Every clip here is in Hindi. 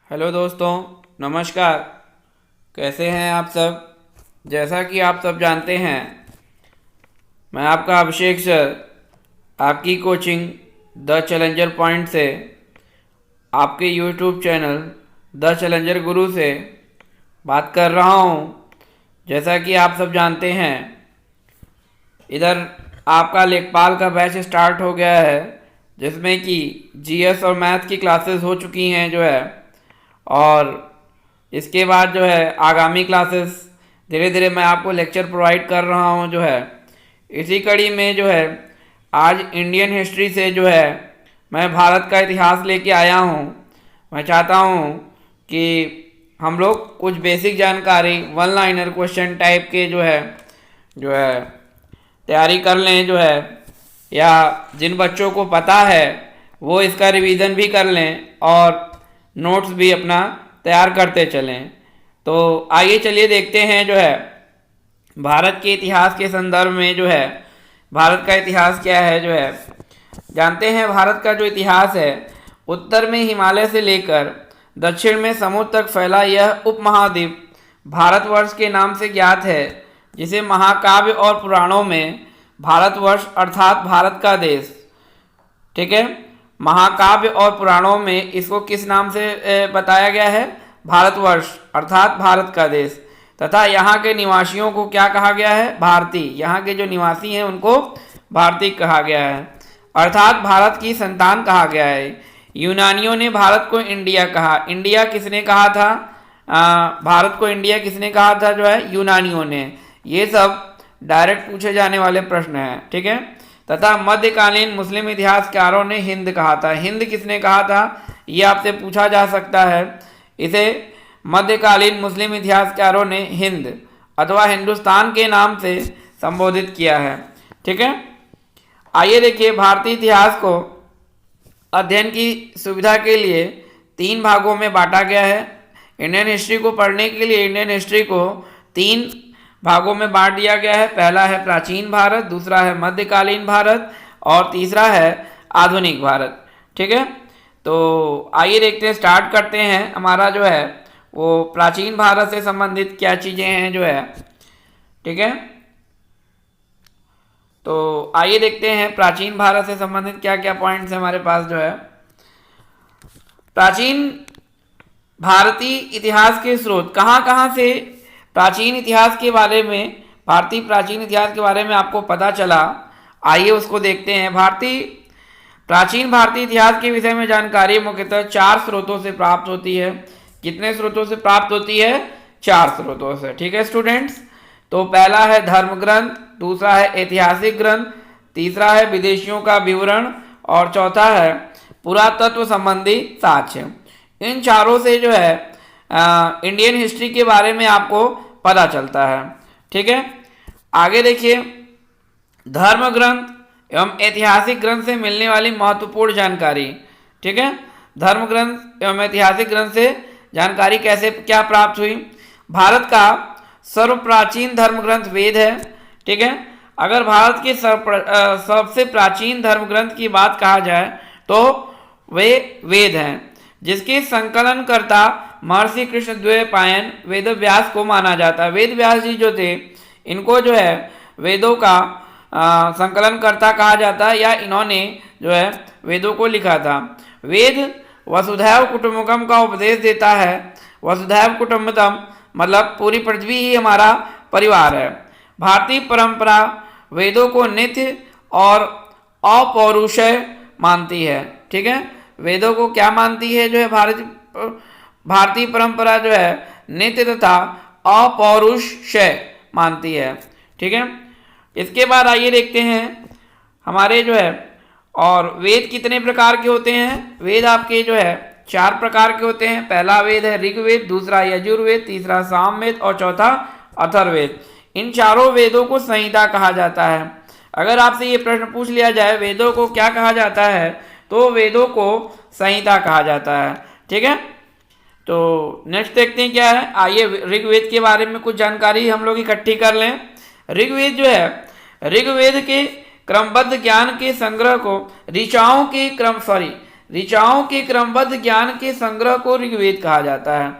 हेलो दोस्तों, नमस्कार। कैसे हैं आप सब? जैसा कि आप सब जानते हैं, मैं आपका अभिषेक सर आपकी कोचिंग द चैलेंजर पॉइंट से, आपके यूट्यूब चैनल द चैलेंजर गुरु से बात कर रहा हूँ। जैसा कि आप सब जानते हैं, इधर आपका लेखपाल का बैच स्टार्ट हो गया है, जिसमें कि जीएस और मैथ की क्लासेस हो चुकी हैं जो है। और इसके बाद जो है आगामी क्लासेस धीरे धीरे मैं आपको लेक्चर प्रोवाइड कर रहा हूँ जो है। इसी कड़ी में जो है आज इंडियन हिस्ट्री से जो है मैं भारत का इतिहास लेके आया हूँ। मैं चाहता हूँ कि हम लोग कुछ बेसिक जानकारी वन लाइनर क्वेश्चन टाइप के जो है तैयारी कर लें जो है, या जिन बच्चों को पता है वो इसका रिवीजन भी कर लें और नोट्स भी अपना तैयार करते चलें। तो आइए चलिए देखते हैं जो है भारत के इतिहास के संदर्भ में जो है भारत का इतिहास क्या है जो है। जानते हैं भारत का जो इतिहास है, उत्तर में हिमालय से लेकर दक्षिण में समुद्र तक फैला यह उपमहाद्वीप भारतवर्ष के नाम से ज्ञात है, जिसे महाकाव्य और पुराणों में भारतवर्ष अर्थात भारत का देश, ठीक है, महाकाव्य और पुराणों में इसको किस नाम से बताया गया है? भारतवर्ष अर्थात भारत का देश। तथा यहाँ के निवासियों को क्या कहा गया है? भारतीय। यहाँ के जो निवासी हैं उनको भारतीय कहा गया है, अर्थात भारत की संतान कहा गया है। यूनानियों ने भारत को इंडिया कहा। इंडिया किसने कहा था? भारत को इंडिया किसने कहा था जो है? यूनानियों ने। ये सब डायरेक्ट पूछे जाने वाले प्रश्न हैं, ठीक है। तथा मध्यकालीन मुस्लिम इतिहासकारों ने हिंद कहा था। हिंद किसने कहा था? ये आपसे पूछा जा सकता है। इसे मध्यकालीन मुस्लिम इतिहासकारों ने हिंद अथवा हिंदुस्तान के नाम से संबोधित किया है, ठीक है। आइए देखिए, भारतीय इतिहास को अध्ययन की सुविधा के लिए 3 भागों में बांटा गया है। इंडियन हिस्ट्री को पढ़ने के लिए इंडियन हिस्ट्री को 3 भागों में बांट दिया गया है। पहला है प्राचीन भारत, दूसरा है मध्यकालीन भारत और तीसरा है आधुनिक भारत, ठीक है। तो आइए देखते हैं, स्टार्ट करते हैं। हमारा जो है वो प्राचीन भारत से संबंधित क्या चीज़ें हैं जो है, ठीक है। तो आइए देखते हैं प्राचीन भारत से संबंधित क्या क्या पॉइंट्स हमारे पास जो है। प्राचीन भारतीय इतिहास के स्रोत कहाँ कहाँ से प्राचीन इतिहास के बारे में, भारतीय प्राचीन इतिहास के बारे में आपको पता चला, आइए उसको देखते हैं। प्राचीन भारतीय इतिहास के विषय में जानकारी मुख्यतः 4 स्रोतों से प्राप्त होती है। कितने स्रोतों से प्राप्त होती है? 4 स्रोतों से, ठीक है स्टूडेंट्स। तो पहला है धर्म ग्रंथ, दूसरा है ऐतिहासिक ग्रंथ, तीसरा है विदेशियों का विवरण और चौथा है पुरातत्व संबंधी साक्ष्य। इन चारों से जो है इंडियन हिस्ट्री के बारे में आपको पता चलता है, ठीक है। आगे देखिए, धर्म ग्रंथ एवं ऐतिहासिक ग्रंथ से मिलने वाली महत्वपूर्ण जानकारी, ठीक है। धर्म ग्रंथ एवं ऐतिहासिक ग्रंथ से जानकारी कैसे क्या प्राप्त हुई? भारत का सर्वप्राचीन धर्म ग्रंथ वेद है, ठीक है। अगर भारत के सबसे प्राचीन धर्म ग्रंथ की बात कहा जाए तो वे वेद हैं, जिसके संकलनकर्ता महर्षि कृष्णद्वैपायन वेद व्यास को माना जाता है। वेद व्यास जी जो थे, इनको जो है वेदों का संकलनकर्ता कहा जाता है, या इन्होंने जो है वेदों को लिखा था। वेद वसुधैव कुटुंबकम का उपदेश देता है। वसुधैव कुटुंबकम मतलब पूरी पृथ्वी ही हमारा परिवार है। भारतीय परंपरा वेदों को नित्य और अपौरुषेय मानती है, ठीक है। वेदों को क्या मानती है जो है? भारतीय परंपरा जो है नित्य तथा अपौरुषेय मानती है, ठीक है। इसके बाद आइए देखते हैं हमारे जो है, और वेद कितने प्रकार के होते हैं? वेद आपके जो है 4 प्रकार के होते हैं। पहला वेद है ऋग्वेद, दूसरा यजुर्वेद, तीसरा सामवेद और चौथा अथर्ववेद। इन चारों वेदों को संहिता कहा जाता है। अगर आपसे ये प्रश्न पूछ लिया जाए वेदों को क्या कहा जाता है, तो वेदों को संहिता कहा जाता है, ठीक है। तो नेक्स्ट देखते हैं क्या है। आइए ऋग्वेद के बारे में कुछ जानकारी हम लोग इकट्ठी कर लें। ऋग्वेद जो है, ऋग्वेद के क्रमबद्ध ज्ञान के संग्रह को ऋचाओं के क्रमबद्ध ज्ञान के संग्रह को ऋग्वेद कहा जाता है।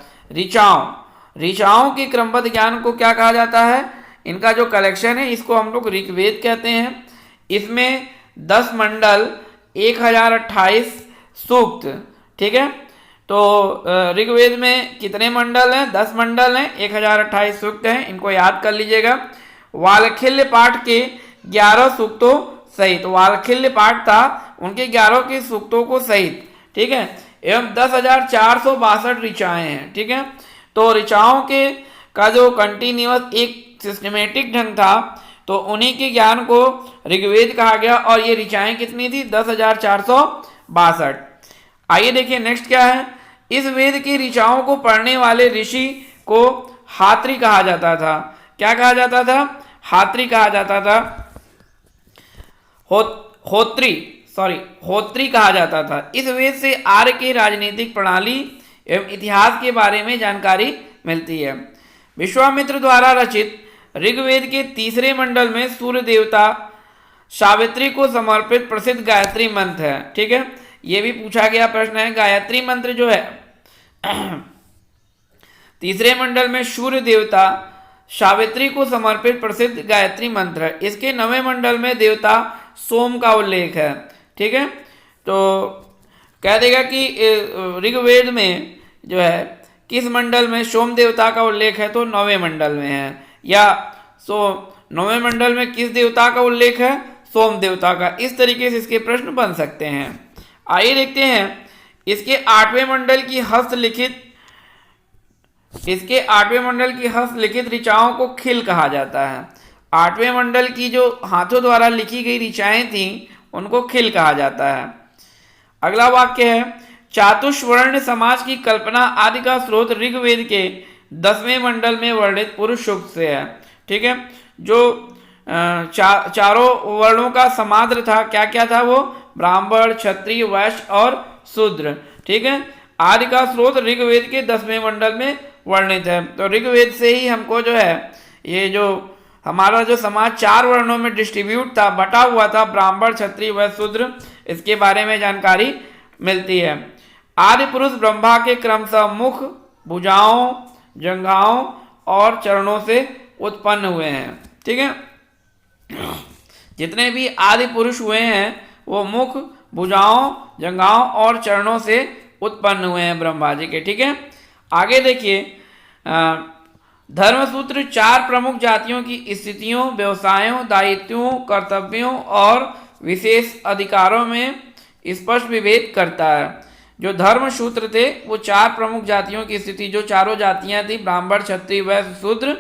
ऋचाओं के क्रमबद्ध ज्ञान को क्या कहा जाता है? इनका जो कलेक्शन है इसको हम लोग ऋग्वेद कहते हैं। इसमें 10 मंडल, 1028 सूक्त, ठीक है। तो ऋग्वेद में कितने मंडल हैं? 10 मंडल हैं, 1028 सूक्त हैं, इनको याद कर लीजिएगा। वालखिल्य पाठ के 11 सूक्तों सहित, वालखिल्य पाठ था उनके 11 के सूक्तों को सहित, ठीक है, एवं 10,462 ऋचाएं हैं, ठीक है। तो ऋचाओं के का जो कंटिन्यूअस एक सिस्टमेटिक ढंग था, तो उन्हीं के ज्ञान को ऋग्वेद कहा गया। और ये ऋचाएं कितनी थी? 10,462। आइए देखिए नेक्स्ट क्या है। इस वेद की ऋचाओं को पढ़ने वाले ऋषि को हात्री कहा जाता था। क्या कहा जाता था? हात्री कहा जाता था। होत्री कहा जाता था। इस वेद से आर्य की राजनीतिक प्रणाली एवं इतिहास के बारे में जानकारी मिलती है। विश्वामित्र द्वारा रचित ऋग्वेद के तीसरे मंडल में सूर्य देवता सावित्री को समर्पित प्रसिद्ध गायत्री मंत्र है, ठीक है। ये भी पूछा गया प्रश्न है। गायत्री मंत्र जो है तीसरे मंडल में सूर्य देवता सावित्री को समर्पित प्रसिद्ध गायत्री मंत्र है। इसके 9वें मंडल में देवता सोम का उल्लेख है, ठीक है। तो कह देगा कि ऋग्वेद में जो है किस मंडल में सोम देवता का उल्लेख है? तो 9वें मंडल में है। या 9वें मंडल में किस देवता का उल्लेख है? सोम देवता का। इस तरीके से इसके प्रश्न बन सकते हैं। आइए देखते हैं इसके 8वें मंडल की हस्तलिखित ऋचाओं को खिल कहा जाता है। 8वें मंडल की जो हाथों द्वारा लिखी गई ऋचाएं थी उनको खिल कहा जाता है। अगला वाक्य है, चातुष्वर्ण समाज की कल्पना आदि का स्रोत ऋग्वेद के 10वें मंडल में वर्णित पुरुष सूक्त से है, ठीक है। जो चारों वर्णों का समाद्र था, क्या क्या था वो? ब्राह्मण, क्षत्रिय, वैश्य और शूद्र, ठीक है। आदि का स्रोत ऋग्वेद के 10वें मंडल में वर्णित है। तो ऋग्वेद से ही हमको जो है ये जो हमारा जो समाज 4 वर्णों में डिस्ट्रीब्यूट था, बटा हुआ था, ब्राह्मण, क्षत्रिय, वैश्य, शूद्र, इसके बारे में जानकारी मिलती है। आदि पुरुष ब्रह्मा के क्रमशः मुख, भुजाओं, जंघाओं और चरणों से उत्पन्न हुए हैं, ठीक है। जितने भी आदि पुरुष हुए हैं वो मुख, भुजाओं, जंघाओं और चरणों से उत्पन्न हुए हैं ब्रह्मा जी के, ठीक है। आगे देखिए, धर्मसूत्र 4 प्रमुख जातियों की स्थितियों, व्यवसायों, दायित्वों, कर्तव्यों और विशेष अधिकारों में स्पष्ट विभेद करता है। जो धर्म सूत्र थे वो 4 प्रमुख जातियों की स्थिति, जो चारों जातियां थी, ब्राह्मण, क्षत्रिय, वैश्य, शूद्र,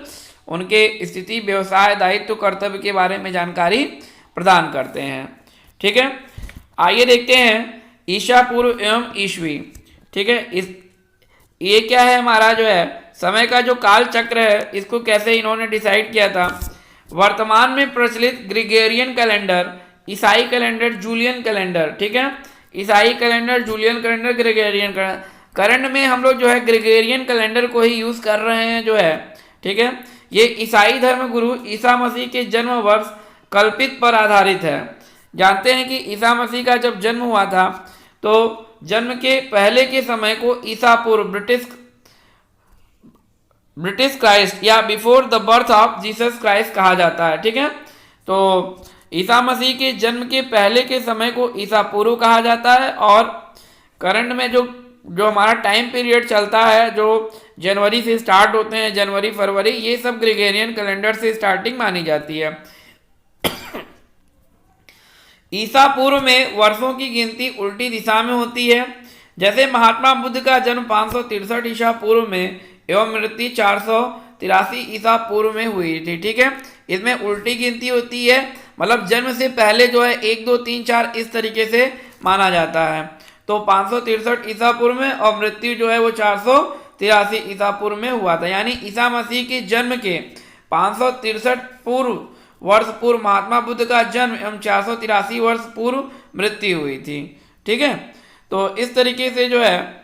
उनके स्थिति, व्यवसाय, दायित्व, कर्तव्य के बारे में जानकारी प्रदान करते हैं, ठीक है। आइए देखते हैं ईशा पूर्व एवं ईस्वी, ठीक है। ये क्या है? हमारा जो है समय का जो काल चक्र है, इसको कैसे इन्होंने डिसाइड किया था? वर्तमान में प्रचलित ग्रिगोरियन कैलेंडर, ईसाई कैलेंडर, जूलियन कैलेंडर, ठीक है। ईसाई calendar, Julian calendar, Gregorian calendar. Current में हम लोग जो है ग्रिगोरियन कैलेंडर को ही यूज कर रहे हैं जो है, ठीक है। ये ईसाई धर्म गुरु ईसा मसीह के जन्म वर्ष कल्पित पर आधारित है। जानते हैं कि ईसा मसीह का जब जन्म हुआ था तो जन्म के पहले के समय को ईसा पूर्व, ब्रिटिश क्राइस्ट या before the birth of Jesus Christ कहा जाता है, ठीक है। तो ईसा मसीह के जन्म के पहले के समय को ईसा पूर्व कहा जाता है। और करंट में जो हमारा टाइम पीरियड चलता है, जो जनवरी से स्टार्ट होते हैं, जनवरी, फरवरी, ये सब ग्रिगोरियन कैलेंडर से स्टार्टिंग मानी जाती है। ईसा पूर्व में वर्षों की गिनती उल्टी दिशा में होती है। जैसे महात्मा बुद्ध का जन्म 563 ईसा पूर्व में एवं मृत्यु 483 ईसा पूर्व में हुई थी, ठीक है। इसमें उल्टी गिनती होती है, मतलब जन्म से पहले जो है 1, 2, 3, 4 इस तरीके से माना जाता है। तो 563 ईसा पूर्व में और मृत्यु जो है वो 483 ईसा पूर्व में हुआ था। यानी ईसा मसीह के जन्म के 563 वर्ष पूर्व महात्मा बुद्ध का जन्म एवं 483 वर्ष पूर्व मृत्यु हुई थी, ठीक है। तो इस तरीके से जो है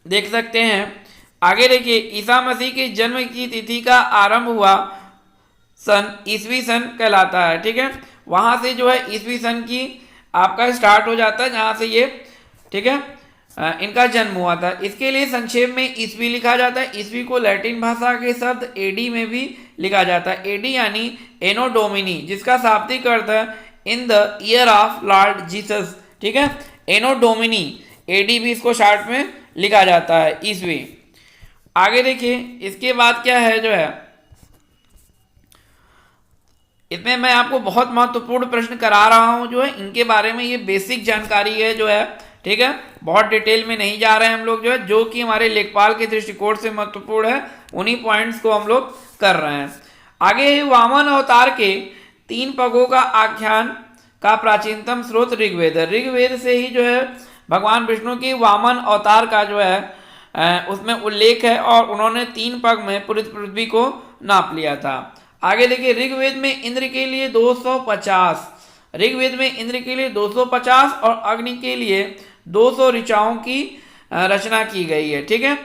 देख सकते हैं। आगे देखिए, ईसा मसीह के जन्म की तिथि का आरंभ हुआ सन ईसवी सन कहलाता है, ठीक है। वहां से जो है ईसवी सन की आपका स्टार्ट हो जाता है, जहां से ये ठीक है, इनका जन्म हुआ था। इसके लिए संक्षेप में ईस्वी लिखा जाता है। ईस्वी को लैटिन भाषा के शब्द एडी में भी लिखा जाता है। एडी यानी एनो डोमिनी, जिसका शाब्दिक अर्थ है in the year of Lord Jesus. ठीक है, एनो डोमिनी, एडी भी इसको शॉर्ट में लिखा जाता है, ईस्वी। आगे देखिए, इसके बाद क्या है जो है, इसमें मैं आपको बहुत महत्वपूर्ण प्रश्न करा रहा हूं जो है, इनके बारे में ये बेसिक जानकारी है जो है। ठीक है, बहुत डिटेल में नहीं जा रहे हैं हम लोग जो है, जो कि हमारे लेखपाल के दृष्टिकोण से महत्वपूर्ण है, उन्हीं पॉइंट्स को हम लोग कर रहे हैं। आगे वामन अवतार के 3 पगों का आख्यान का प्राचीनतम स्रोत ऋग्वेद है। ऋग्वेद से ही जो है भगवान विष्णु की वामन अवतार का जो है उसमें उल्लेख है, और उन्होंने 3 पग में पूरी पृथ्वी को नाप लिया था। आगे देखिए, ऋग्वेद में इंद्र के लिए 250, ऋग्वेद में इंद्र के लिए 250 और अग्नि के लिए 200 ऋचाओं की रचना की गई है। ठीक है,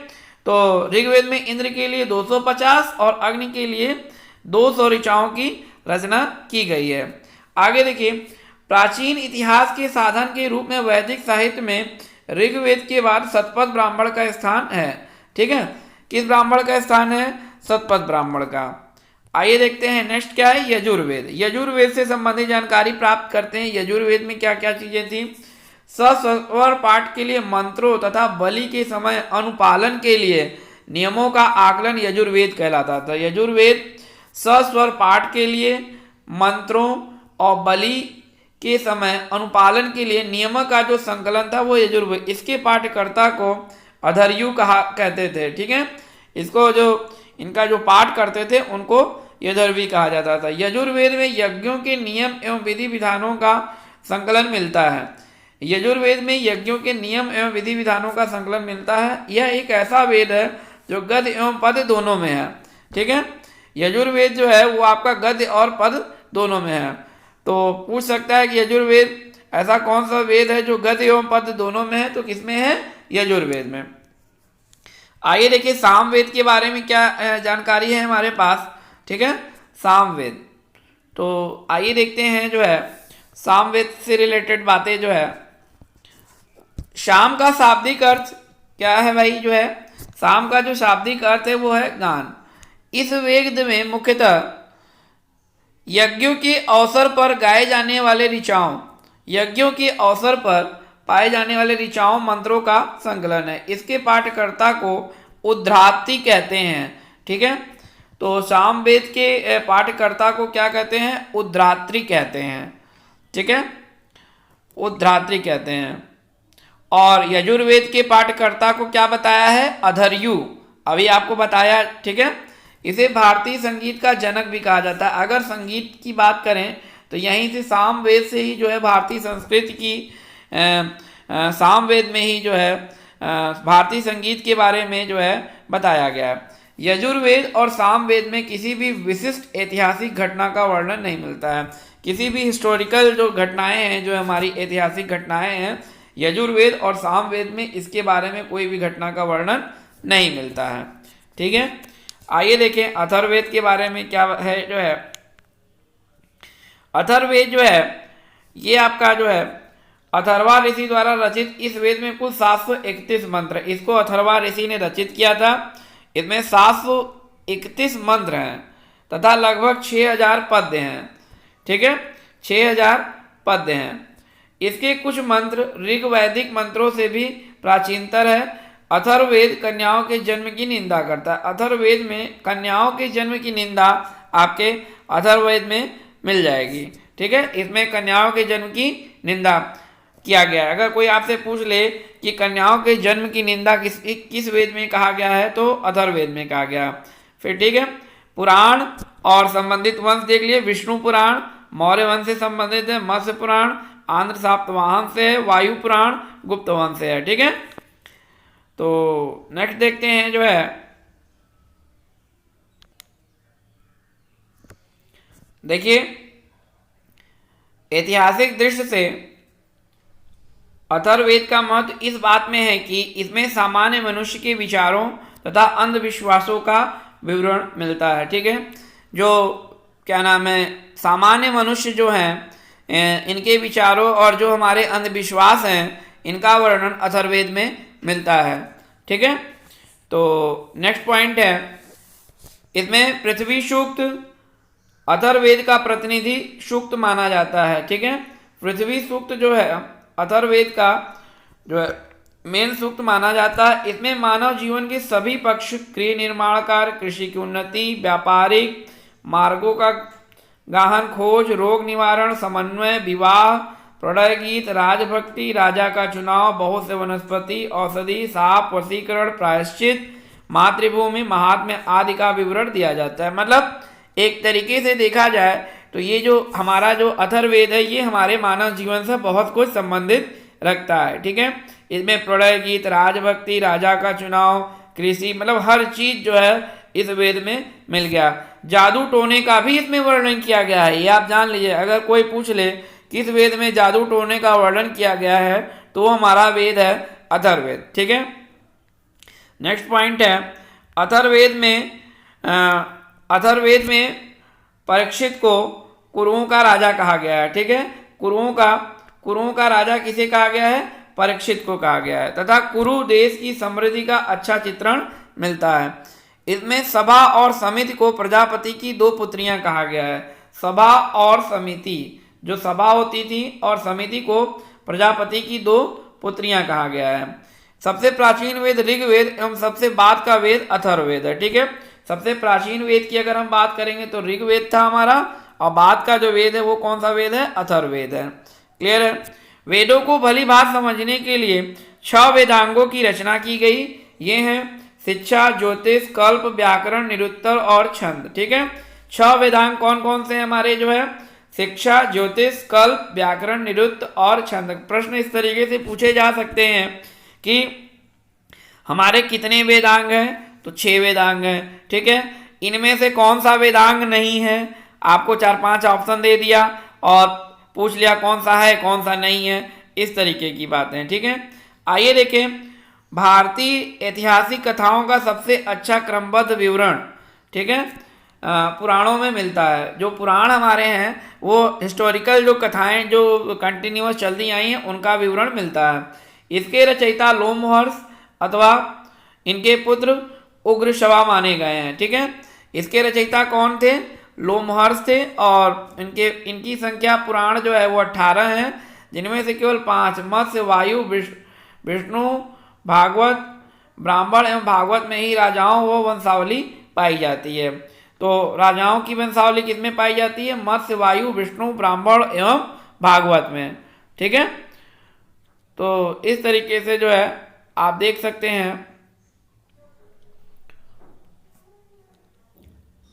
तो ऋग्वेद में इंद्र के लिए 250 और अग्नि के लिए 200 ऋचाओं की रचना की गई है। आगे देखिए, प्राचीन इतिहास के साधन के रूप में वैदिक साहित्य में ऋग्वेद के बाद शतपथ ब्राह्मण का स्थान है। ठीक है, किस ब्राह्मण का स्थान है? शतपथ ब्राह्मण का। आइए देखते हैं नेक्स्ट क्या है, यजुर्वेद। यजुर्वेद से संबंधित जानकारी प्राप्त करते हैं। यजुर्वेद में क्या क्या चीजें थी? सस्वर पाठ के लिए मंत्रों तथा बलि के समय अनुपालन के लिए नियमों का आकलन यजुर्वेद कहलाता था। यजुर्वेद सस्वर पाठ के लिए, मंत्रों और बलि के समय अनुपालन के लिए नियमों का जो संकलन था वो यजुर्वेद, इसके पाठकर्ता को अधर्यु कहते थे। ठीक है, इसको जो इनका जो पाठ करते थे उनको यजुर्वी कहा जाता था। यजुर्वेद में यज्ञों के नियम एवं विधि विधानों का संकलन मिलता है। यजुर्वेद में यज्ञों के नियम एवं विधि विधानों का संकलन मिलता है। यह एक ऐसा वेद है जो गद्य एवं पद दोनों में है। ठीक है, यजुर्वेद जो है वो आपका गद्य और पद दोनों में है। तो पूछ सकता है कि यजुर्वेद ऐसा कौन सा वेद है जो गद्य एवं पद दोनों में है, तो किसमें है? यजुर्वेद में। आइए देखिए, सामवेद के बारे में क्या जानकारी है हमारे पास। ठीक है, सामवेद, तो आइए देखते हैं जो है सामवेद से रिलेटेड बातें जो है। शाम का शाब्दिक अर्थ क्या है भाई? जो है शाम का जो शाब्दिक अर्थ है वो है गान। इस वेद में मुख्यतः यज्ञों के अवसर पर गाए जाने वाले ऋचाओं, यज्ञों के अवसर पर पाए जाने वाले ऋचाओं मंत्रों का संकलन है। इसके पाठकर्ता को उद्धात्री कहते हैं। ठीक है, तो सामवेद के पाठकर्ता को क्या कहते हैं? उद्धात्री कहते हैं। ठीक है, उद्धात्री कहते हैं। और यजुर्वेद के पाठकर्ता को क्या बताया है? अधर्यु, अभी आपको बताया। ठीक है, इसे भारतीय संगीत का जनक भी कहा जाता है। अगर संगीत की बात करें तो यहीं से सामवेद से ही जो है भारतीय संस्कृति की सामवेद में ही जो है भारतीय संगीत के बारे में जो है बताया गया है। यजुर्वेद और सामवेद में किसी भी विशिष्ट ऐतिहासिक घटना का वर्णन नहीं मिलता है। किसी भी हिस्टोरिकल जो घटनाएं हैं, जो हमारी ऐतिहासिक घटनाएं हैं, यजुर्वेद और सामवेद में इसके बारे में कोई भी घटना का वर्णन नहीं मिलता है। ठीक है, आइए देखें अथर्ववेद के बारे में क्या है जो है। अथर्ववेद जो है ये आपका जो है अथर्वा ऋषि द्वारा रचित, इस वेद में कुल 731 मंत्र, इसको अथर्वा ऋषि ने रचित किया था। इसमें 731 मंत्र हैं तथा लगभग 6000 पद्य हैं। ठीक है, 6000 पद्य हैं। इसके कुछ मंत्र ऋग वैदिक मंत्रों से भी प्राचीनतर है। अथर्ववेद कन्याओं के जन्म की निंदा करता है। अथर्ववेद में कन्याओं के जन्म की निंदा आपके अथर्ववेद में मिल जाएगी। ठीक है, इसमें कन्याओं के जन्म की निंदा किया गया है। अगर कोई आपसे पूछ ले कि कन्याओं के जन्म की निंदा किस वेद में कहा गया है, तो अथर्ववेद में कहा गया। फिर ठीक है, पुराण और संबंधित वंश देख लिए। विष्णु पुराण मौर्य वंश से संबंधित है, मत्स्य पुराण आंध्र सातवाहन से है, वायु पुराण गुप्त वंश से है। ठीक है, तो नेक्स्ट देखते हैं जो है, देखिए ऐतिहासिक दृष्टि से अथर्ववेद का महत्व इस बात में है कि इसमें सामान्य मनुष्य के विचारों तथा अंधविश्वासों का विवरण मिलता है। ठीक है, जो क्या नाम है, सामान्य मनुष्य जो हैं इनके विचारों और जो हमारे अंधविश्वास हैं इनका वर्णन अथर्ववेद में मिलता है। ठीक है, तो नेक्स्ट पॉइंट है, इसमें पृथ्वी सूक्त अथर्ववेद का प्रतिनिधि सूक्त माना जाता है। ठीक है, पृथ्वी सूक्त जो है अथर्ववेद का जो है मेन सूक्त माना जाता है। इसमें मानव जीवन के सभी पक्ष, गृह निर्माण कार्य, कृषि की उन्नति, व्यापारिक मार्गों का गहन खोज, रोग निवारण, समन्वय, विवाह, प्रणय गीत, राजभक्ति, राजा का चुनाव, बहुत से वनस्पति, औषधि, साप, वशीकरण, प्रायश्चित, मातृभूमि, महात्म्य आदि का विवरण दिया जाता है। मतलब एक तरीके से देखा जाए तो ये जो हमारा जो अथर्ववेद है ये हमारे मानव जीवन से बहुत कुछ संबंधित रखता है। ठीक है, इसमें प्रणय गीत, राजभक्ति, राजा का चुनाव, कृषि, मतलब हर चीज जो है इस वेद में मिल गया। जादू टोने का भी इसमें वर्णन किया गया है, ये आप जान लीजिए। अगर कोई पूछ ले किस वेद में जादू टोने का वर्णन किया गया है तो वो हमारा वेद है अथर्ववेद। ठीक है, नेक्स्ट पॉइंट है, अथर्ववेद में परीक्षित को कुरुओं का राजा कहा गया है। ठीक है, कुरुओं का राजा किसे कहा गया है? परीक्षित को कहा गया है। तथा कुरु देश की समृद्धि का अच्छा चित्रण मिलता है। इसमें सभा और समिति को प्रजापति की दो पुत्रियां कहा गया है। सभा और समिति, जो सभा होती थी, और समिति को प्रजापति की दो पुत्रियां कहा गया है। सबसे प्राचीन वेद ऋग्वेद एवं सबसे बाद का वेद अथर्ववेद है। ठीक है, सबसे प्राचीन वेद की अगर हम बात करेंगे तो ऋग्वेद था हमारा, और बाद का जो वेद है वो कौन सा वेद है? अथर्ववेद है। क्लियर है? वेदों को भली बात समझने के लिए 6 वेदांगों की रचना की गई। ये हैं शिक्षा, ज्योतिष, कल्प, व्याकरण, निरुत्तर और छंद। ठीक है, 6 वेदांग कौन कौन से हैं हमारे जो है? शिक्षा, ज्योतिष, कल्प, व्याकरण, निरुत्त और छंद। प्रश्न इस तरीके से पूछे जा सकते हैं कि हमारे कितने वेदांग हैं? तो 6 वेदांग हैं। ठीक है, इनमें से कौन सा वेदांग नहीं है? आपको 4-5 ऑप्शन दे दिया और पूछ लिया कौन सा है कौन सा नहीं है, इस तरीके की बातें। ठीक है, आइए देखें भारतीय ऐतिहासिक कथाओं का सबसे अच्छा क्रमबद्ध विवरण, ठीक है, पुराणों में मिलता है। जो पुराण हमारे हैं वो हिस्टोरिकल जो कथाएं जो कंटिन्यूअस चलती आई हैं उनका विवरण मिलता है। इसके रचयिता लोमहर्ष अथवा इनके पुत्र उग्रश्रवा माने गए हैं। ठीक है, इसके रचयिता कौन थे? लोमहर्ष थे, और इनकी संख्या पुराण जो है वो 18 है, जिनमें से केवल 5 मत्स्य, वायु, विष्णु, भागवत, ब्राह्मण एवं भागवत में ही राजाओं व वंशावली पाई जाती है। तो राजाओं की वंशावली किसमें पाई जाती है? मत्स्य, वायु, विष्णु, ब्राह्मण एवं भागवत में। ठीक है, तो इस तरीके से जो है आप देख सकते हैं।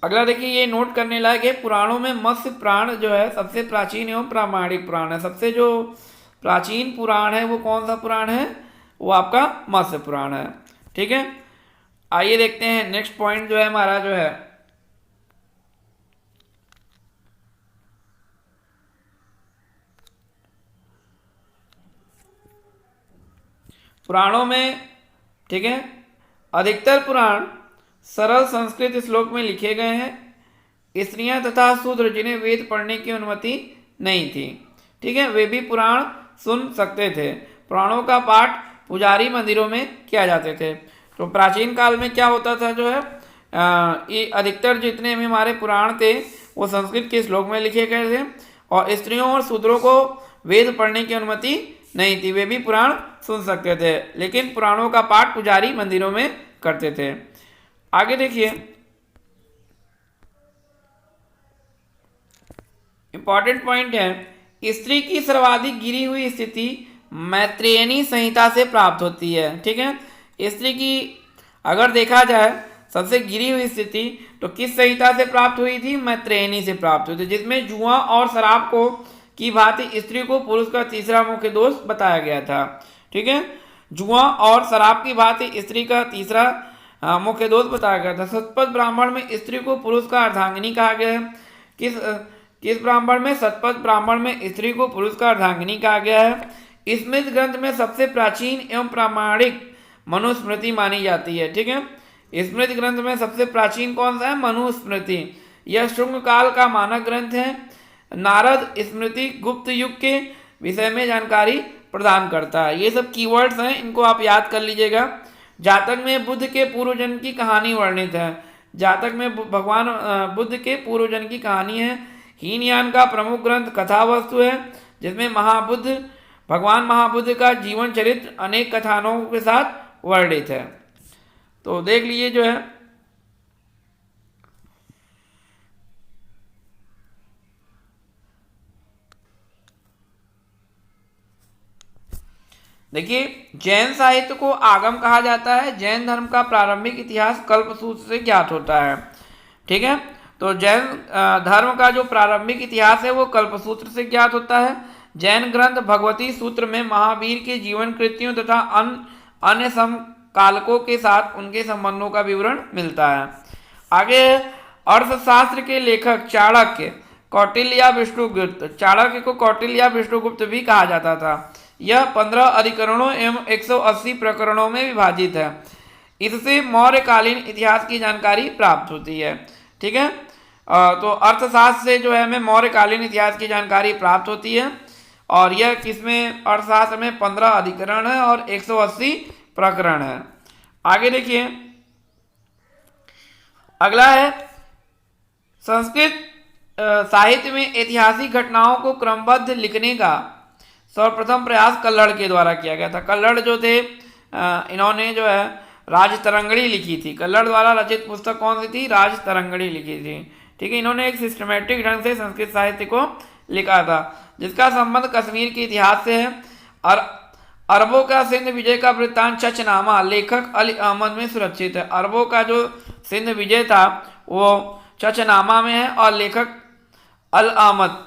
अगला देखिए, ये नोट करने लायक है, पुराणों में मत्स्य पुराण जो है सबसे प्राचीन एवं प्रामाणिक पुराण है। सबसे जो प्राचीन पुराण है वो कौन सा पुराण है? वो आपका मत्स्य पुराण है। ठीक है, आइए देखते हैं नेक्स्ट पॉइंट जो है हमारा जो है पुराणों में। ठीक है, अधिकतर पुराण सरल संस्कृत श्लोक में लिखे गए हैं। स्त्रियां तथा शूद्र जिन्हें वेद पढ़ने की अनुमति नहीं थी, ठीक है, वे भी पुराण सुन सकते थे। पुराणों का पाठ पुजारी मंदिरों में किया जाते थे। तो प्राचीन काल में क्या होता था जो है ये अधिकतर जितने भी हमारे पुराण थे वो संस्कृत के श्लोक में लिखे गए थे, और स्त्रियों और शूद्रों को वेद पढ़ने की अनुमति नहीं थी, वे भी पुराण सुन सकते थे, लेकिन पुराणों का पाठ पुजारी मंदिरों में करते थे। आगे देखिए, इंपॉर्टेंट पॉइंट है, स्त्री की सर्वाधिक गिरी हुई स्थिति मैत्रेयनी संहिता से प्राप्त होती है। ठीक है, स्त्री की अगर देखा जाए सबसे गिरी हुई स्थिति तो किस संहिता से प्राप्त हुई थी? मैत्रेयनी से प्राप्त हुई थी, जिसमें जुआ और शराब को की भांति स्त्री को पुरुष का तीसरा मुख्य दोष बताया गया था। ठीक है, जुआ और शराब की भांति स्त्री का तीसरा मुख्य दोष बताया गया था। शतपथ ब्राह्मण में स्त्री को पुरुष का अर्धांगिनी कहा गया है। किस ब्राह्मण में? शतपथ ब्राह्मण में स्त्री को पुरुष का अर्धांगिनी कहा गया है। स्मृति ग्रंथ में सबसे प्राचीन एवं प्रामाणिक मनुस्मृति मानी जाती है। ठीक है, स्मृति ग्रंथ में सबसे प्राचीन कौन सा है? मनुस्मृति। यह शुंग काल का मानक ग्रंथ है। नारद स्मृति गुप्त युग के विषय में जानकारी प्रदान करता है। ये सब कीवर्ड्स हैं, इनको आप याद कर लीजिएगा। जातक में बुद्ध के पूर्वजन्म की कहानी वर्णित है। जातक में भगवान बुद्ध के पूर्वजन्म की कहानी है। हीनयान का प्रमुख ग्रंथ कथा वस्तु है, जिसमें भगवान महाबुद्ध का जीवन चरित्र अनेक कथानों के साथ वर्णित है। तो देख लीजिए जो है, देखिए जैन साहित्य को आगम कहा जाता है। जैन धर्म का प्रारंभिक इतिहास कल्पसूत्र से ज्ञात होता है। ठीक है, तो जैन धर्म का जो प्रारंभिक इतिहास है वो कल्पसूत्र से ज्ञात होता है। जैन ग्रंथ भगवती सूत्र में महावीर के जीवन कृतियों तथा अन्य समकालकों के साथ उनके संबंधों का विवरण मिलता है। आगे अर्थशास्त्र के लेखक चाणक्य, कौटिल्य या विष्णुगुप्त। चाणक्य को कौटिल्य या विष्णुगुप्त भी कहा जाता था। यह 15 अधिकरणों एवं 180 प्रकरणों में विभाजित है। इससे मौर्यकालीन इतिहास की जानकारी प्राप्त होती है। ठीक है, तो अर्थशास्त्र से जो है हमें मौर्यकालीन इतिहास की जानकारी प्राप्त होती है। और यह किसमें, अर्थशास्त्र में 15 अधिकरण है और 180 प्रकरण है। आगे देखिए, अगला है संस्कृत साहित्य में ऐतिहासिक घटनाओं को क्रमबद्ध लिखने का सर्वप्रथम प्रयास कल्लड़ के द्वारा किया गया था। कल्लड़ जो थे इन्होंने जो है राजतरंगिणी लिखी थी। कल्लड़ द्वारा रचित पुस्तक कौन सी थी? राजतरंगिणी लिखी थी। ठीक है, इन्होंने एक सिस्टमेटिक ढंग से संस्कृत साहित्य को लिखा था, जिसका संबंध कश्मीर के इतिहास से है। और अरबों का सिंध विजय का वृत्तांत चचनामा लेखक अली अहमद में सुरक्षित है। अरबों का जो सिंध विजय था वो चचनामा में है और लेखक अल अहमद।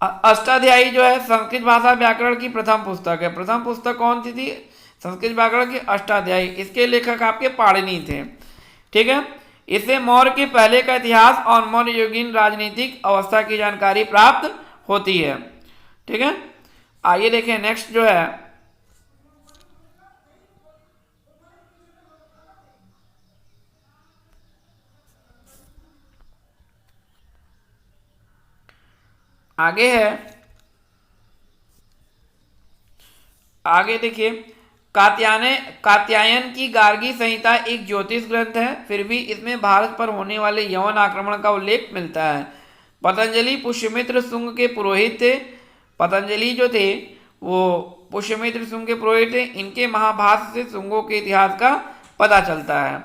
अष्टाध्यायी जो है संस्कृत भाषा व्याकरण की प्रथम पुस्तक है। प्रथम पुस्तक कौन सी थी? संस्कृत व्याकरण की अष्टाध्यायी। इसके लेखक आपके पाणिनि थे। ठीक है, इससे मौर्य के पहले का इतिहास और मौर्य युगीन राजनीतिक अवस्था की जानकारी प्राप्त होती है। ठीक है, आइए देखें नेक्स्ट जो है, आगे है, आगे देखिए, कात्यायन की गार्गी संहिता एक ज्योतिष ग्रंथ है, फिर भी इसमें भारत पर होने वाले यवन आक्रमण का उल्लेख मिलता है। पतंजलि पुष्यमित्र शुंग के पुरोहित थे। पतंजलि जो थे वो पुष्यमित्र शुंग के पुरोहित थे। इनके महाभाष्य से शुंगों के इतिहास का पता चलता है।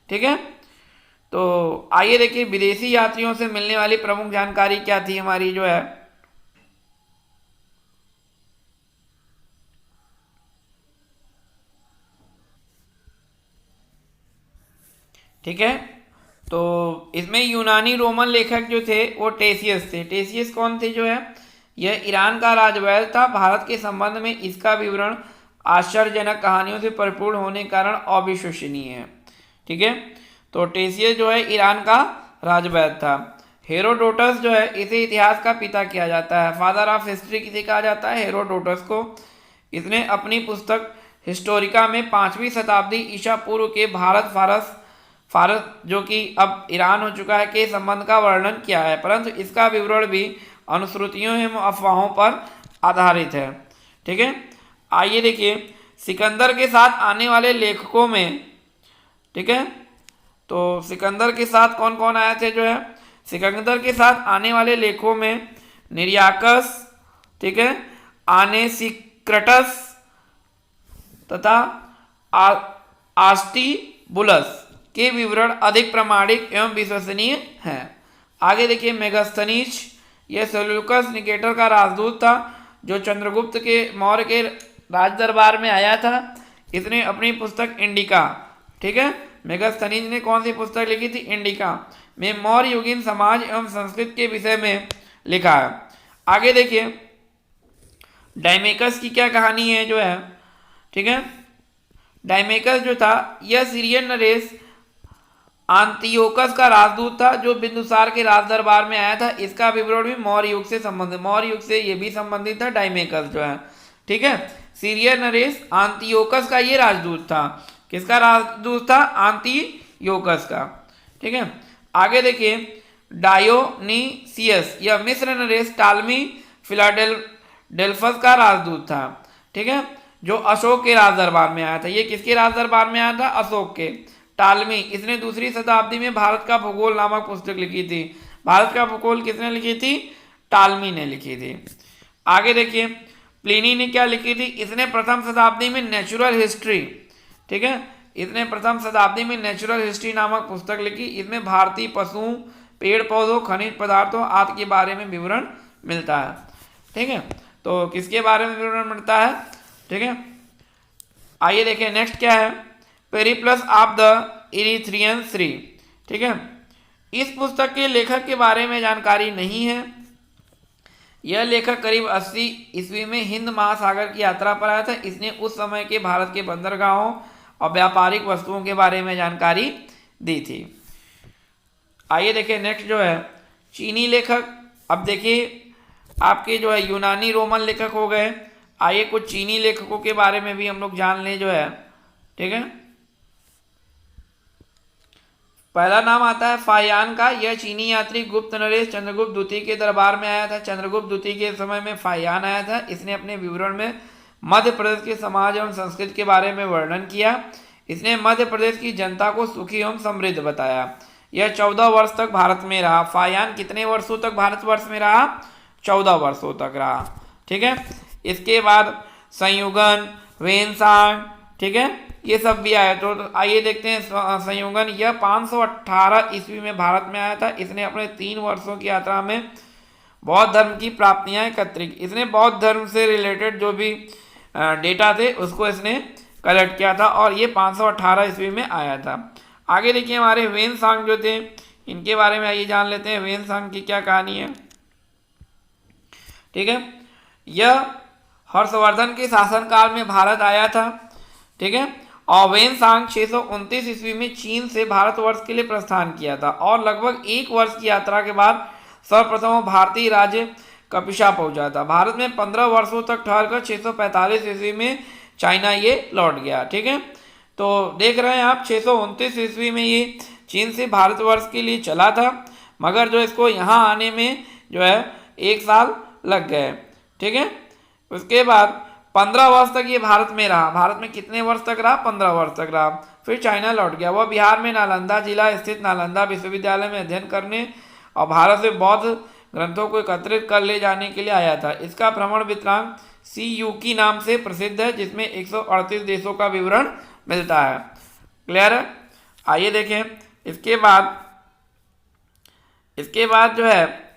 ठीक है, तो आइए देखिए विदेशी यात्रियों से मिलने वाली प्रमुख जानकारी क्या थी हमारी जो है, ठीक है, तो इसमें यूनानी रोमन लेखक जो थे वो टेसियस थे। टेसियस कौन थे जो है, यह ईरान का राजवैद्य था। भारत के संबंध में इसका विवरण आश्चर्यजनक कहानियों से परिपूर्ण होने के कारण अविश्वसनीय है। ठीक है, तो टेसियस जो है ईरान का राजवैद्य था। हेरोडोटस जो है इसे इतिहास का पिता किया जाता है। फादर ऑफ हिस्ट्री किसे कहा जाता है? हेरोडोटस को। इसने अपनी पुस्तक हिस्टोरिका में 5वीं शताब्दी ईसा पूर्व के भारत जो कि अब ईरान हो चुका है के संबंध का वर्णन किया है, परंतु इसका विवरण भी अनुश्रुतियों एवं अफवाहों पर आधारित है। ठीक है, आइए देखिए सिकंदर के साथ आने वाले लेखकों में, ठीक है, तो सिकंदर के साथ कौन कौन आए थे जो है, सिकंदर के साथ आने वाले लेखों में निर्याकस, ठीक है, आनेसिक्रटस तथा आस्टिबुलस के विवरण अधिक प्रामाणिक एवं विश्वसनीय हैं। आगे देखिए मेगास्थनीज, यह सेल्यूकस निकेटर का राजदूत था जो चंद्रगुप्त के मौर्य के राज दरबार में आया था। इसने अपनी पुस्तक इंडिका, ठीक है, मेगास्थनीज ने कौन सी पुस्तक लिखी थी? इंडिका में मौर्य युगीन समाज एवं संस्कृत के विषय में लिखा है। आगे देखिए डायमेकस की क्या कहानी है जो है, ठीक है, डायमेकस जो था यह सीरियन नरेश आंतियोकस का राजदूत था जो बिंदुसार के राज दरबार में आया था। इसका विवरण भी मौर्य युग से संबंधित, मौर्य युग से ये भी संबंधित था डायमेकस जो है। ठीक है, सीरियन नरेश आंतियोकस का ये राजदूत था। किसका राजदूत था? आंतियोकस का। ठीक है, आगे देखिए डायोनीसियस, यह मिस्र नरेश टालमी फिलाडेल्फस का राजदूत था। ठीक है, जो अशोक के राज दरबार में आया था। ये किसके राज दरबार में आया था? अशोक के। टालमी, इसने दूसरी शताब्दी में भारत का भूगोल नामक पुस्तक लिखी थी। भारत का भूगोल किसने लिखी थी? टालमी ने लिखी थी। आगे देखिए, प्लिनी ने क्या लिखी थी? इसने प्रथम शताब्दी में नेचुरल हिस्ट्री, ठीक है, इसने प्रथम शताब्दी में नेचुरल हिस्ट्री नामक पुस्तक लिखी। इसमें भारतीय पशुओं, पेड़ पौधों, खनिज पदार्थों आदि के बारे में विवरण मिलता है। ठीक है, तो किसके बारे में विवरण मिलता है? ठीक है, आइए देखें नेक्स्ट क्या है। पेरिप्लस ऑफ द इरीथ्रियन सी, ठीक है, इस पुस्तक के लेखक के बारे में जानकारी नहीं है। यह लेखक करीब 80 ईस्वी में हिंद महासागर की यात्रा पर आया था। इसने उस समय के भारत के बंदरगाहों और व्यापारिक वस्तुओं के बारे में जानकारी दी थी। आइए देखिए नेक्स्ट जो है चीनी लेखक। अब देखिए आपके जो है यूनानी रोमन लेखक हो गए। आइए कुछ चीनी लेखकों के बारे में भी हम लोग जान लें जो है। ठीक है, पहला नाम आता है फाहियान का। यह चीनी यात्री गुप्त नरेश चंद्रगुप्त द्वितीय के दरबार में आया था। चंद्रगुप्त द्वितीय के समय में फाहियान आया था। इसने अपने विवरण में मध्य प्रदेश के समाज एवं संस्कृति के बारे में वर्णन किया। इसने मध्य प्रदेश की जनता को सुखी एवं समृद्ध बताया। यह 14 वर्ष तक भारत में रहा। फाहियान कितने वर्षों तक भारतवर्ष में रहा? 14 वर्षों तक रहा। ठीक है, इसके बाद संयुगन, वेनसांग, ठीक है, ये सब भी आया। तो आइए देखते हैं संयोगन। यह 518 ईस्वी में भारत में आया था। इसने अपने 3 वर्षों की यात्रा में बौद्ध धर्म की प्राप्तियां एकत्रित। इसने बौद्ध धर्म से रिलेटेड जो भी डेटा थे उसको इसने कलेक्ट किया था और ये 518 ईस्वी में आया था। आगे देखिए हमारे वेनसांग जो थे, इनके बारे में आइए जान लेते हैं वेनसांग की क्या कहानी है। ठीक है, यह हर्षवर्धन के शासनकाल में भारत आया था। ठीक है, और वेनसांग 629 ईस्वी में चीन से भारतवर्ष के लिए प्रस्थान किया था और लगभग 1 वर्ष की यात्रा के बाद सर्वप्रथम भारतीय राज्य कपिशा पहुंचा था। भारत में 15 वर्षों तक ठहरकर 645 ईस्वी में चाइना ये लौट गया। ठीक है, तो देख रहे हैं आप 629 ईस्वी में ये चीन से भारतवर्ष के लिए चला था, मगर जो इसको यहाँ आने में जो है 1 साल लग गए। ठीक है, उसके बाद 15 वर्ष तक ये भारत में रहा। भारत में कितने वर्ष तक रहा? 15 वर्ष तक रहा। फिर चाइना लौट गया। वह बिहार में नालंदा जिला स्थित नालंदा विश्वविद्यालय में अध्ययन करने और भारत से बौद्ध ग्रंथों को एकत्रित कर ले जाने के लिए आया था। इसका भ्रमण वृत्तांत CUकी नाम से प्रसिद्ध है, जिसमें 138 देशों का विवरण मिलता है। क्लियर है? आइए देखें इसके बाद जो है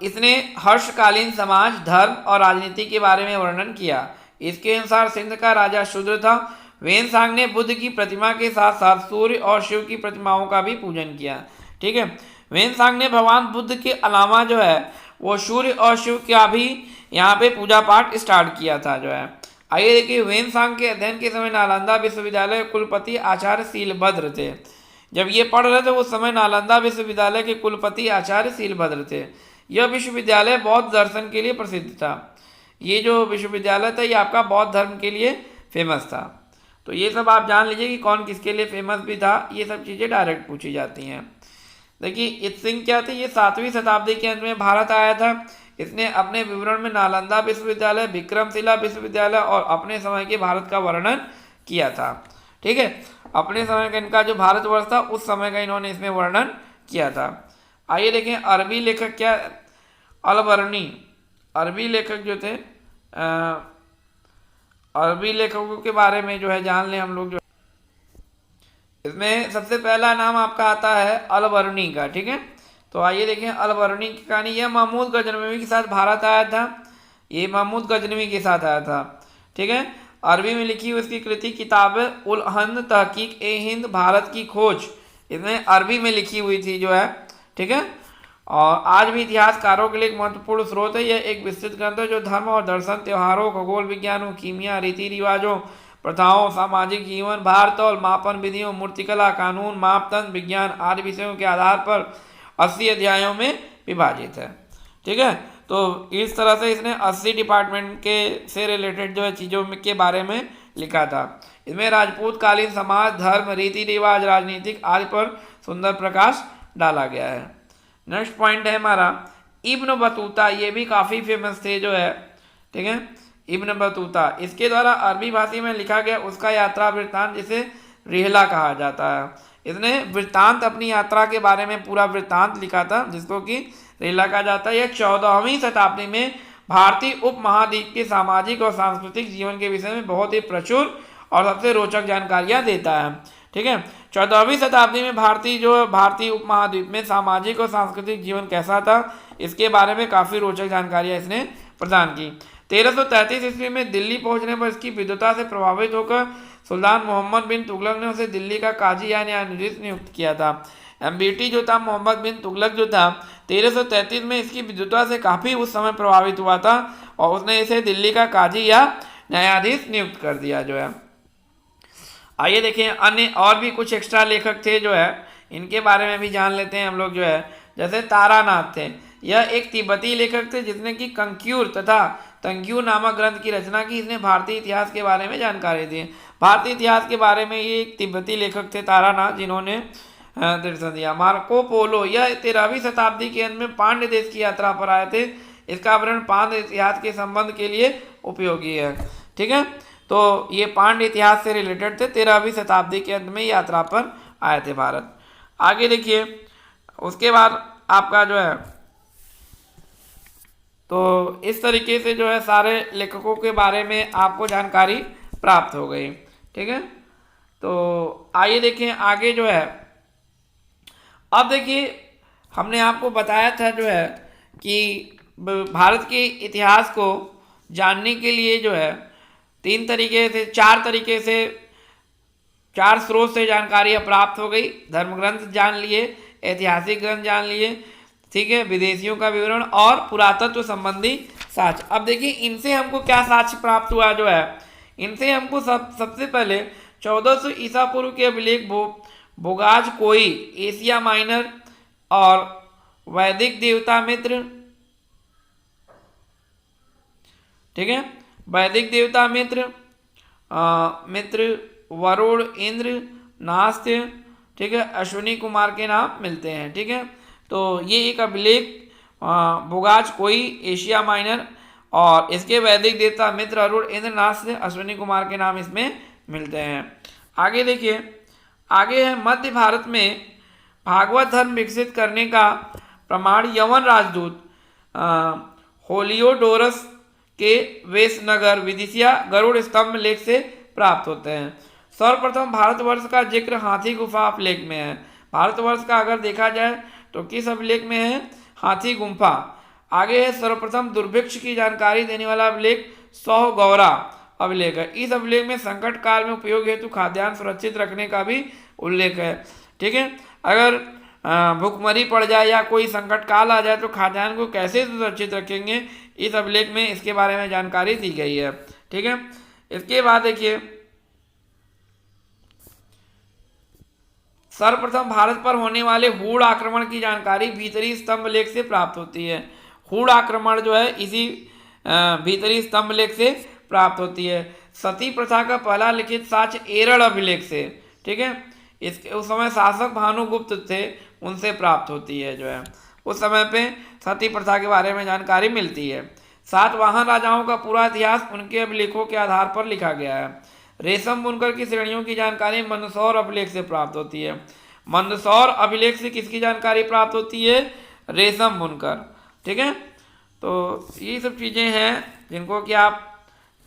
इसने हर्षकालीन समाज, धर्म और राजनीति के बारे में वर्णन किया। इसके अनुसार सिंध का राजा शूद्र था। वेनसांग ने बुद्ध की प्रतिमा के साथ साथ सूर्य और शिव की प्रतिमाओं का भी पूजन किया। ठीक है, वेनसांग ने भगवान बुद्ध के अलावा जो है वो सूर्य और शिव का भी यहाँ पे पूजा पाठ स्टार्ट किया था जो है। आइए देखिए, वेनसांग के अध्ययन के समय नालंदा विश्वविद्यालय के कुलपति आचार्य शीलभद्र थे। जब ये पढ़ रहे थे उस समय नालंदा विश्वविद्यालय के कुलपति आचार्य शीलभद्र थे। यह विश्वविद्यालय बौद्ध दर्शन के लिए प्रसिद्ध था। ये जो विश्वविद्यालय था ये आपका बौद्ध धर्म के लिए फेमस था। तो ये सब आप जान लीजिए कि कौन किसके लिए फेमस भी था। ये सब चीज़ें डायरेक्ट पूछी जाती हैं। देखिए इत्सिंग क्या थे? ये 7वीं शताब्दी के अंत में भारत आया था। इसने अपने विवरण में नालंदा विश्वविद्यालय, विक्रमशिला विश्वविद्यालय और अपने समय के भारत का वर्णन किया था। ठीक है, अपने समय का इनका जो भारतवर्ष था उस समय का इन्होंने इसमें वर्णन किया था। आइए देखें अरबी लेखक क्या, अलबरनी। अरबी लेखक जो थे अरबी लेखकों के बारे में जो है जान लें हम लोग। जो इसमें सबसे पहला नाम आपका आता है अलबरनी का। ठीक है, तो आइए देखें अलबरनी की कहानी। यह महमूद गजनवी के साथ भारत आया था। ये महमूद गजनवी के साथ आया था। ठीक है, अरबी में लिखी हुई इसकी कृति किताब उल हिंद तहकीक ए हिंद भारत की खोज, इसमें अरबी में लिखी हुई थी जो है। ठीक है, और आज भी इतिहासकारों के लिए एक महत्वपूर्ण स्रोत है। यह एक विस्तृत ग्रंथ है जो धर्म और दर्शन, त्योहारों, खगोल विज्ञानों, कीमिया, रीति रिवाजों, प्रथाओं, सामाजिक जीवन, भारतौल, मापन विधियों, मूर्तिकला, कानून, मापदंड, विज्ञान आदि विषयों के आधार पर 80 अध्यायों में विभाजित है। ठीक है, तो इस तरह से इसने 80 डिपार्टमेंट के से रिलेटेड जो है चीज़ों के बारे में लिखा था। इसमें राजपूत कालीन समाज, धर्म, रीति रिवाज, राजनीतिक आदि पर सुंदर प्रकाश डाला गया है। नेक्स्ट पॉइंट है हमारा इब्न बतूता। ये भी काफ़ी फेमस थे जो है। ठीक है, इब्न बतूता, इसके द्वारा अरबी भाषा में लिखा गया उसका यात्रा वृत्तांत, जिसे रिहला कहा जाता है। इसने वृत्तांत, अपनी यात्रा के बारे में पूरा वृत्तांत लिखा था, जिसको कि रिहला कहा जाता है। यह 14वीं शताब्दी में भारतीय उपमहाद्वीप के सामाजिक और सांस्कृतिक जीवन के विषय में बहुत ही प्रचुर और सबसे रोचक जानकारियां देता है। ठीक है, 14वीं शताब्दी में भारतीय उपमहाद्वीप में सामाजिक और सांस्कृतिक जीवन कैसा था, इसके बारे में काफ़ी रोचक जानकारियां इसने प्रदान की। 1333 ईस्वी में दिल्ली पहुंचने पर इसकी विद्वता से प्रभावित होकर सुल्तान मोहम्मद बिन तुगलक ने उसे दिल्ली का काजी या न्यायाधीश नियुक्त किया था। एमबीटी जो था, मोहम्मद बिन तुगलक जो था, 1333 में इसकी विद्वता से काफ़ी उस समय प्रभावित हुआ था और उसने इसे दिल्ली का काजी या न्यायाधीश नियुक्त कर दिया जो है। आइए देखें, अन्य और भी कुछ एक्स्ट्रा लेखक थे जो है, इनके बारे में भी जान लेते हैं हम लोग जो है। जैसे तारानाथ थे, यह एक तिब्बती लेखक थे जिसने कि कंक्यूर तथा तंग्यूर नामक ग्रंथ की रचना की। इसने भारतीय इतिहास के बारे में जानकारी दी। भारतीय इतिहास के बारे में ये एक तिब्बती लेखक थे तारानाथ, जिन्होंने दर्शन दिया। मार्को पोलो, यह 13वीं शताब्दी के अंत में पांड्य देश की यात्रा पर आए थे। इसका वर्णन पांड्य इतिहास के संबंध के लिए उपयोगी है। ठीक है, तो ये पांड्य इतिहास से रिलेटेड थे, 13वीं शताब्दी के अंत में यात्रा पर आए थे भारत। आगे देखिए, उसके बाद आपका जो है, तो इस तरीके से जो है सारे लेखकों के बारे में आपको जानकारी प्राप्त हो गई। ठीक है, तो आइए देखें आगे जो है। अब देखिए, हमने आपको बताया था जो है कि भारत के इतिहास को जानने के लिए जो है चार स्रोत से जानकारियाँ प्राप्त हो गई। धर्म ग्रंथ जान लिए, ऐतिहासिक ग्रंथ जान लिए, ठीक है, विदेशियों का विवरण और पुरातत्व संबंधी साक्ष्य। अब देखिए, इनसे हमको क्या साक्ष्य प्राप्त हुआ जो है, इनसे हमको सबसे पहले 1400 ईसा पूर्व के अभिलेख बोगाज कोई, एशिया माइनर और वैदिक देवता मित्र, ठीक है, वैदिक देवता मित्र वरुण, इंद्र, नास्त्य, ठीक है, अश्विनी कुमार के नाम मिलते हैं। ठीक है, तो ये एक अभिलेख बोगाज कोई, एशिया माइनर और इसके वैदिक देवता मित्र, अरुण, इंद्र, नास्त्य, अश्विनी कुमार के नाम इसमें मिलते हैं। आगे देखिए, आगे है मध्य भारत में भागवत धर्म विकसित करने का प्रमाण यवन राजदूत होलियोडोरस के वेशनगर विदिशिया गरुड़ स्तंभ लेख से प्राप्त होते हैं। सर्वप्रथम भारतवर्ष का जिक्र हाथी गुफा अभिलेख में है। भारतवर्ष का अगर देखा जाए तो किस अभिलेख में है? हाथी गुफा। आगे है सर्वप्रथम दुर्भिक्ष की जानकारी देने वाला अभिलेख सौगौरा अभिलेख है। इस अभिलेख में संकट काल में उपयोग हेतु खाद्यान्न सुरक्षित रखने का भी उल्लेख है। ठीक है, अगर भूखमरी पड़ जाए या कोई संकट काल आ जाए तो खाद्यान्न को कैसे सुरक्षित रखेंगे, इस अभिलेख में इसके बारे में जानकारी दी गई है। ठीक है, इसके बाद देखिए, सर्वप्रथम भारत पर होने वाले हूण आक्रमण की जानकारी भीतरी स्तंभ लेख से प्राप्त होती है। हूण आक्रमण जो है इसी भीतरी स्तंभ लेख से प्राप्त होती है। सती प्रथा का पहला लिखित साक्ष्य एरड़ अभिलेख से, ठीक है, इसके उस समय शासक भानुगुप्त थे, उनसे प्राप्त होती है। जो है उस समय पे सती प्रथा के बारे में जानकारी मिलती है। सातवाहन राजाओं का पूरा इतिहास उनके अभिलेखों के आधार पर लिखा गया है। रेशम बुनकर की श्रेणियों की जानकारी मंदसौर अभिलेख से प्राप्त होती है। मंदसौर अभिलेख से किसकी जानकारी प्राप्त होती है? रेशम बुनकर। ठीक है, तो ये सब चीज़ें हैं जिनको कि आप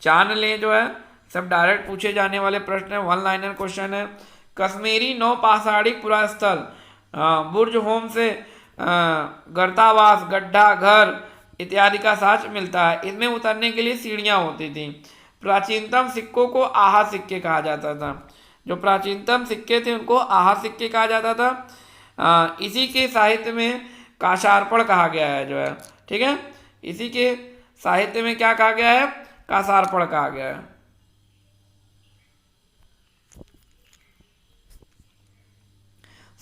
जान लें। जो है सब डायरेक्ट पूछे जाने वाले प्रश्न है, वन लाइनर क्वेश्चन है। कश्मीरी नौ पाषाणिक पुरास्थल बुर्ज होम से गर्तावास, गड्ढा, घर इत्यादि का साक्ष्य मिलता है। इसमें उतरने के लिए सीढ़ियाँ होती थी। प्राचीनतम सिक्कों को आहा सिक्के कहा जाता था। जो प्राचीनतम सिक्के थे उनको आहा सिक्के कहा जाता था। इसी के साहित्य में काशार्पण कहा गया है। जो है ठीक है, इसी के साहित्य में क्या कहा गया है? काशार्पण कहा गया है।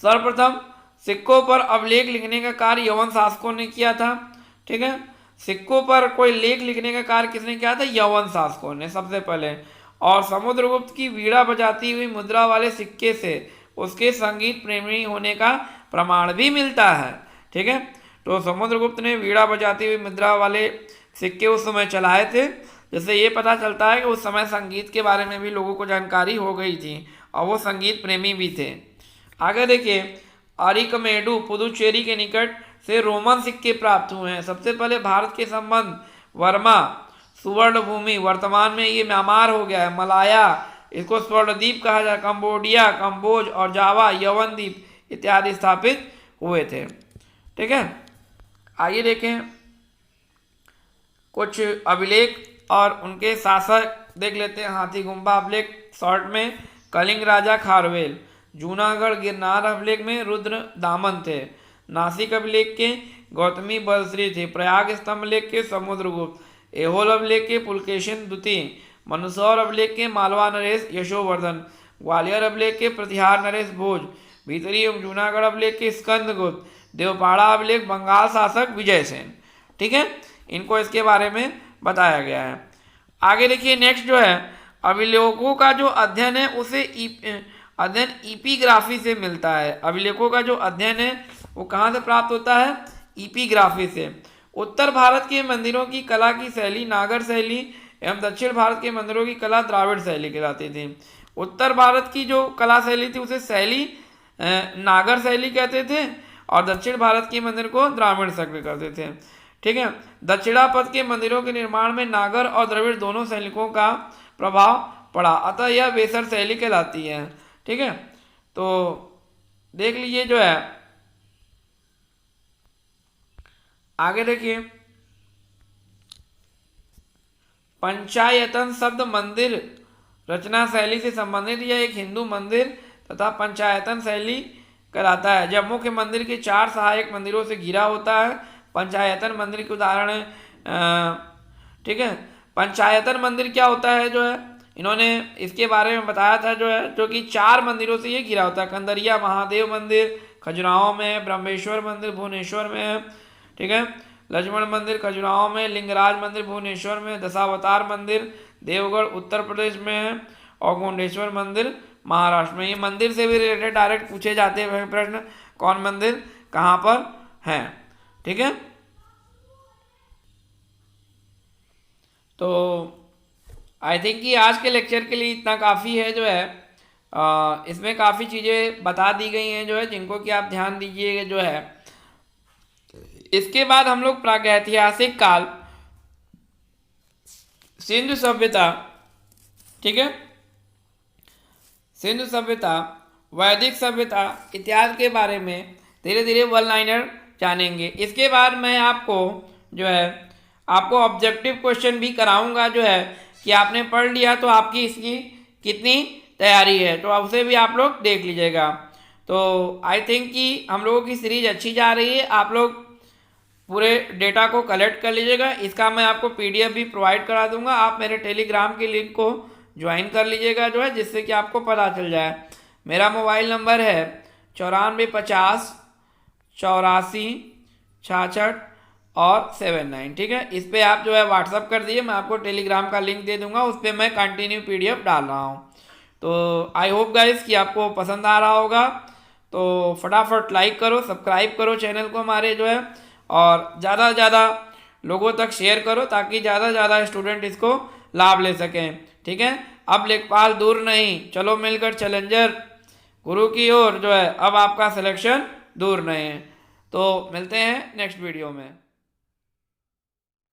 सर्वप्रथम सिक्कों पर अभिलेख लिखने का कार्य यवन शासकों ने किया था। ठीक है, सिक्कों पर कोई लेख लिखने का कार्य किसने किया था? यवन शासकों ने सबसे पहले। और समुद्रगुप्त की वीणा बजाती हुई मुद्रा वाले सिक्के से उसके संगीत प्रेमी होने का प्रमाण भी मिलता है। ठीक है, तो समुद्रगुप्त ने वीणा बजाती हुई मुद्रा वाले सिक्के उस समय चलाए थे, जिससे ये पता चलता है कि उस समय संगीत के बारे में भी लोगों को जानकारी हो गई थी और वो संगीत प्रेमी भी थे। आगे देखिए, अरिकमेडु पुदुचेरी के निकट से रोमन सिक्के प्राप्त हुए हैं। सबसे पहले भारत के संबंध वर्मा, सुवर्ण भूमि, वर्तमान में ये म्यांमार हो गया है, मलाया, इसको स्वर्णद्वीप कहा जाए, कंबोडिया, कंबोज और जावा, यवन द्वीप इत्यादि स्थापित हुए थे। ठीक है, आइए देखें कुछ अभिलेख और उनके शासक देख लेते हैं। हाथी गुम्बा अभिलेख शॉर्ट में कलिंग राजा खारवेल, जूनागढ़ गिरनार अभिलेख में रुद्र दामन थे, नासिक अभिलेख के गौतमी बलश्री थे, प्रयाग स्तंभ लेख के समुद्रगुप्त, एहोल अभिलेख के पुलकेशिन द्वितीय, मंदसौर अभिलेख के मालवा नरेश यशोवर्धन, ग्वालियर अभिलेख के प्रतिहार नरेश भोज, भीतरी एवं जूनागढ़ अभिलेख के स्कंदगुप्त, देवपाड़ा अभिलेख बंगाल शासक विजय सेन। ठीक है, इनको इसके बारे में बताया गया है। आगे देखिए नेक्स्ट जो है, अभिलेखों का जो अध्ययन है उसे अध्ययन इपीग्राफी से मिलता है। अभिलेखों का जो अध्ययन है वो कहाँ से प्राप्त होता है? इपीग्राफी से। उत्तर भारत के मंदिरों की कला की शैली नागर शैली एवं दक्षिण भारत के मंदिरों की कला द्राविड़ शैली कहलाती थी। उत्तर भारत की जो कला शैली थी उसे शैली नागर शैली कहते थे और दक्षिण भारत के मंदिर को द्राविड़ शैली कहते थे। ठीक है, दक्षिणापथ के मंदिरों के निर्माण में नागर और द्रविड़ दोनों शैलियों का प्रभाव पड़ा, अतः यह बेसर शैली कहलाती है। ठीक है, तो देख लीजिए जो है, आगे देखिए, पंचायतन शब्द मंदिर रचना शैली से संबंधित यह एक हिंदू मंदिर तथा पंचायतन शैली कहलाता है, जब मुख्य मंदिर के 4 सहायक मंदिरों से घिरा होता है। पंचायतन मंदिर के उदाहरण है। ठीक है, पंचायतन मंदिर क्या होता है जो है, इन्होंने इसके बारे में बताया था जो है, जो कि 4 मंदिरों से ये घिरा होता है। कंदरिया महादेव मंदिर खजुराहो में है, ब्रह्मेश्वर मंदिर भुवनेश्वर में है। ठीक है, लक्ष्मण मंदिर खजुराहो में, लिंगराज मंदिर भुवनेश्वर में, दशावतार मंदिर देवगढ़ उत्तर प्रदेश में है और गोंडेश्वर मंदिर महाराष्ट्र में। ये मंदिर से भी रिलेटेड डायरेक्ट पूछे जाते हैं प्रश्न, कौन मंदिर कहाँ पर है। ठीक है, तो आई थिंक कि आज के लेक्चर के लिए इतना काफ़ी है जो है। इसमें काफ़ी चीज़ें बता दी गई हैं जो है, जिनको कि आप ध्यान दीजिएगा जो है। इसके बाद हम लोग प्रागैतिहासिक काल, सिंधु सभ्यता, ठीक है, सिंधु सभ्यता, वैदिक सभ्यता इत्यादि के बारे में धीरे धीरे वन लाइनर जानेंगे। इसके बाद मैं आपको जो है आपको ऑब्जेक्टिव क्वेश्चन भी कराऊंगा जो है, कि आपने पढ़ लिया तो आपकी इसकी कितनी तैयारी है, तो उसे भी आप लोग देख लीजिएगा। तो आई थिंक कि हम लोगों की सीरीज अच्छी जा रही है। आप लोग पूरे डेटा को कलेक्ट कर लीजिएगा। इसका मैं आपको PDF भी प्रोवाइड करा दूंगा। आप मेरे टेलीग्राम के लिंक को ज्वाइन कर लीजिएगा जो है, जिससे कि आपको पता चल जाए। मेरा मोबाइल नंबर है 9450 84 66 और 79। ठीक है, इस पर आप जो है व्हाट्सअप कर दीजिए, मैं आपको टेलीग्राम का लिंक दे दूंगा, उस पर मैं कंटिन्यू PDF डाल रहा हूँ। तो आई होप गाइस कि आपको पसंद आ रहा होगा। तो फटाफट लाइक करो, सब्सक्राइब करो चैनल को हमारे जो है, और ज़्यादा से ज़्यादा लोगों तक शेयर करो, ताकि ज़्यादा से ज़्यादा स्टूडेंट इसको लाभ ले सकें। ठीक है, अब लेखपाल दूर नहीं, चलो मिलकर चैलेंजर गुरु की ओर जो है, अब आपका सिलेक्शन दूर नहीं है। तो मिलते हैं नेक्स्ट वीडियो में।